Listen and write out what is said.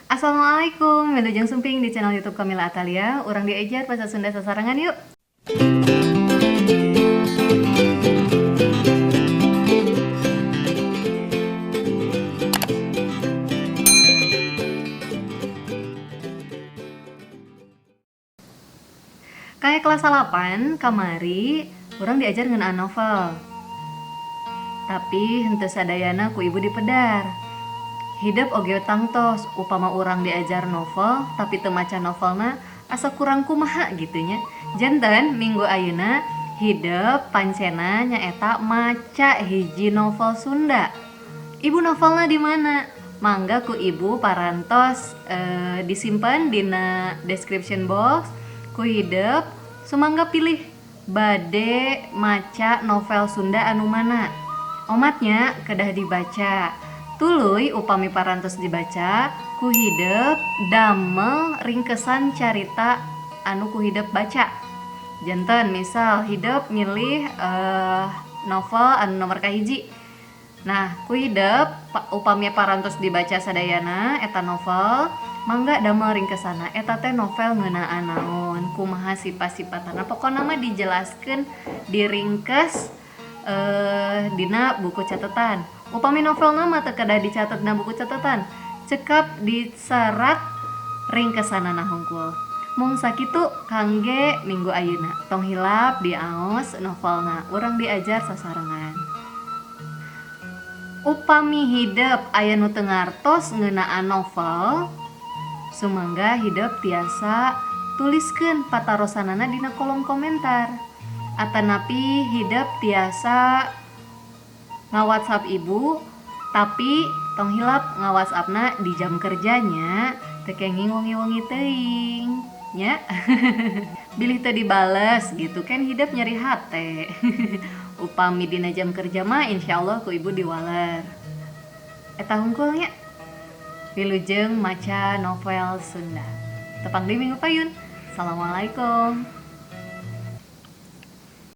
Assalamualaikum, wilujeng sumping di channel YouTube Kamila Atalia. Urang diajar bahasa Sunda sasarangan yuk. Kayak kelas 8 kamari, urang diajar ngeunaan novel. Tapi henteu sadayana ku ibu dipedar. Hidup oge tangtos, upama urang diajar novel tapi teu maca novelna asa kurang kumaha gitunya. Janten minggu ayeuna hidup pancena nyaeta maca hiji novel Sunda. Ibu novelna di mana? Mangga ku ibu parantos disimpan dina description box ku hidup sumangga pilih bade maca novel Sunda anu mana. Omatnya kedah dibaca. Tuluy upami parantos dibaca ku hidup damel ringkesan carita anu ku hidup baca. Janten misal hidup milih novel anu nomor kahiji. Nah ku hidup upami parantos dibaca sadayana eta novel mangga damel ringkesana eta teh novel ngeunaan naon kumaha sifat-sifatna pokona mah dijelaskeun diringkes dina buku catatan. Upami novelna mah teu kedah dicatet dina buku catatan, cekap diserat ringkesanana hungkul. Mung sakitu kangge minggu ayeuna tong hilap diaos novelna urang diajar sasarengan. Upami hidup aya nu teu ngartos ngeunaan novel, sumangga hidup tiasa tuliskeun patarosanana dina kolom komentar. Atanapi hidup tiasa nga-WhatsApp ibu, tapi tong hilap nga-WhatsAppna di jam kerjanya teu kenging wengi-wengi teuing nya. Bilih teu dibales gitu kan hidup nyeri hate. Upami dina jam kerja mah insyaallah ku ibu diwaler. Eta hungkulnya wilujeng maca novel Sunda. Tepang di minggu payun. Assalamualaikum.